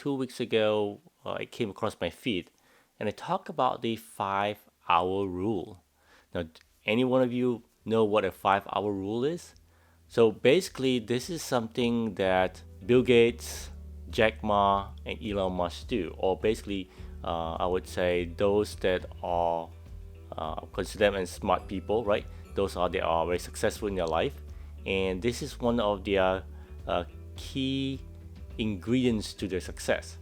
2 weeks ago, it came across my feed, and I talk about the 5-hour rule. Now, any one of you know what a 5-hour rule is? So basically, this is something that Bill Gates, Jack Ma, and Elon Musk do, or basically, I would say those that are consider them as smart people, right? Those are they are very successful in their life, and this is one of their key ingredients to their success.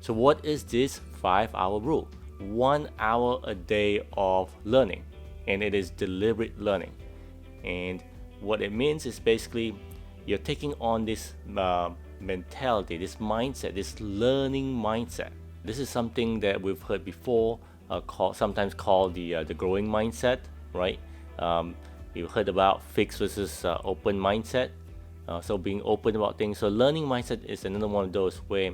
So, what is this 5-hour rule? 1 hour a day of learning, and it is deliberate learning. And what it means is basically you're taking on this mentality, this mindset, this learning mindset. This is something that we've heard before, sometimes called the growing mindset, right? You've heard about fixed versus open mindset. So being open about things. So learning mindset is another one of those where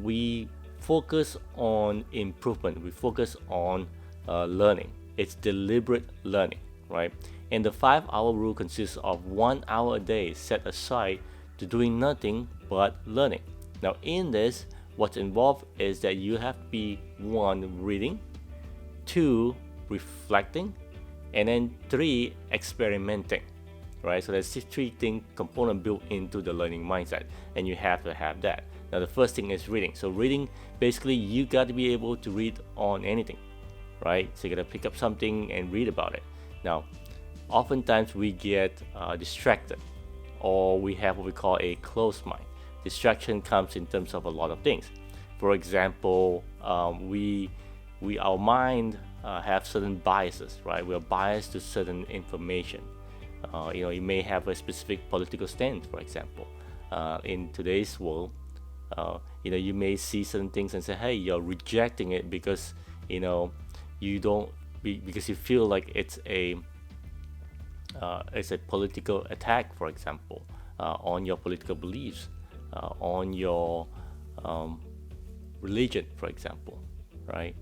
we focus on improvement. We focus on learning. It's deliberate learning, right? And the 5-hour rule consists of 1 hour a day set aside to doing nothing but learning. Now, in this, what's involved is that you have to be 1, reading, 2, reflecting, and then 3, experimenting, right? So there's 3 component built into the learning mindset, and you have to have that. Now, the first thing is reading. So reading, basically, you got to be able to read on anything, right? So you got to pick up something and read about it. Now, oftentimes we get distracted, or we have what we call a closed mind. Distraction comes in terms of a lot of things. For example, our mind have certain biases, right? We are biased to certain information. You may have a specific political stand, for example. In today's world, you may see certain things and say, hey, you're rejecting it because you don't because you feel like it's a political attack, for example, on your political beliefs, on your religion, for example, right?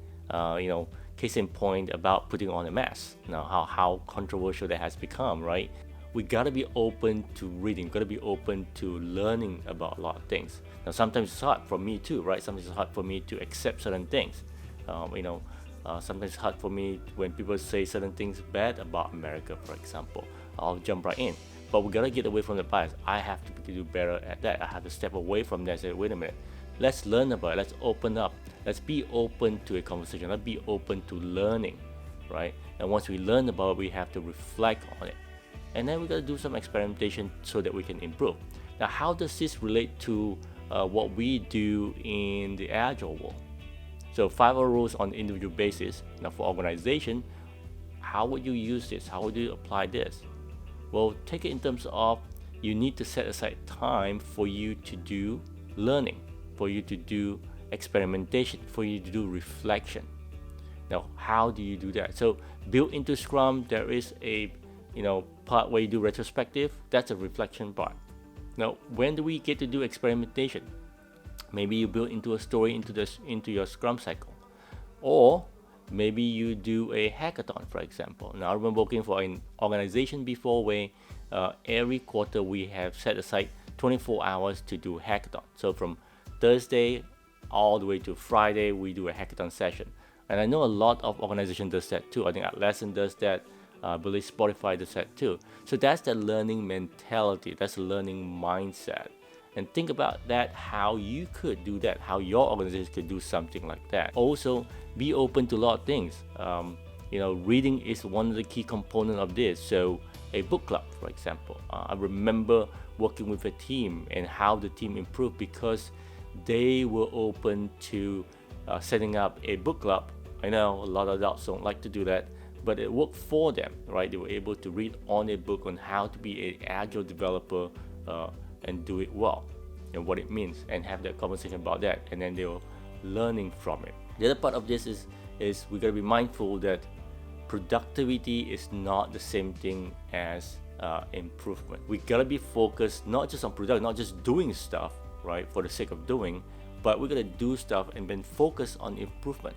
Case in point about putting on a mask. Now, how controversial that has become, right? We gotta be open to reading, gotta be open to learning about a lot of things. Now, sometimes it's hard for me too, right? Sometimes it's hard for me to accept certain things. Sometimes it's hard for me when people say certain things bad about America, for example. I'll jump right in. But we gotta get away from the bias. I have to do better at that. I have to step away from that and say, wait a minute, let's learn about it. Let's open up. Let's be open to a conversation. Let's be open to learning, right? And once we learn about it, we have to reflect on it. And then we gotta do some experimentation so that we can improve. Now, how does this relate to what we do in the agile world? So 5-hour rules on an individual basis. Now, for organization, how would you use this? How would you apply this? Well, take it in terms of you need to set aside time for you to do learning, for you to do experimentation, for you to do reflection. Now, how do you do that? So built into Scrum, there is a part where you do retrospective. That's a reflection part. Now, when do we get to do experimentation? Maybe you build into a story into your Scrum cycle, or maybe you do a hackathon, for example. Now, I remember working for an organization before where every quarter we have set aside 24 hours to do hackathon. So from Thursday all the way to Friday, we do a hackathon session. And I know a lot of organizations does that too. I think Atlassian does that. I believe Spotify does that too. So that's the learning mentality. That's the learning mindset. And think about that, how you could do that, how your organization could do something like that. Also, be open to a lot of things. Reading is one of the key components of this. So a book club, for example. I remember working with a team and how the team improved because they were open to setting up a book club. I know a lot of adults don't like to do that, but it worked for them, right? They were able to read on a book on how to be an agile developer and do it well and what it means, and have that conversation about that, and then they were learning from it. The other part of this is we gotta be mindful that productivity is not the same thing as improvement. We gotta be focused not just on product, not just doing stuff, right, for the sake of doing, but we gotta do stuff and then focus on improvement.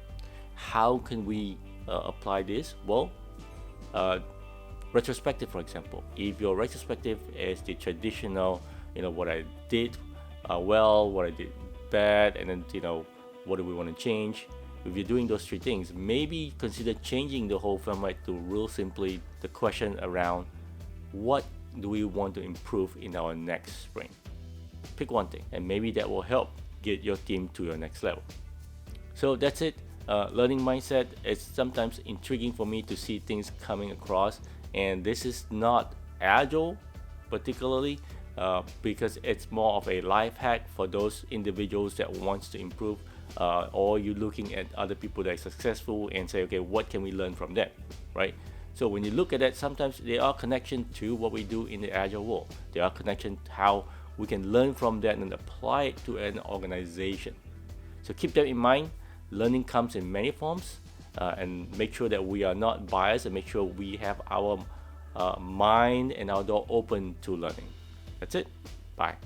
How can we apply this? Well, retrospective, for example. If your retrospective is the traditional, what I did well, what I did bad, and then what do we want to change. If you're doing those three things, maybe consider changing the whole format to real simply the question around what do we want to improve in our next sprint. Pick one thing, and maybe that will help get your team to your next level. So that's it. Learning mindset is sometimes intriguing for me to see things coming across, and this is not agile particularly, because it's more of a life hack for those individuals that wants to improve, or you're looking at other people that are successful and say, okay, what can we learn from them, right? So when you look at that, sometimes there are connections to what we do in the agile world. There are connections to how we can learn from that and apply it to an organization. So keep that in mind. Learning comes in many forms, and make sure that we are not biased, and make sure we have our mind and our door open to learning. That's it. Bye.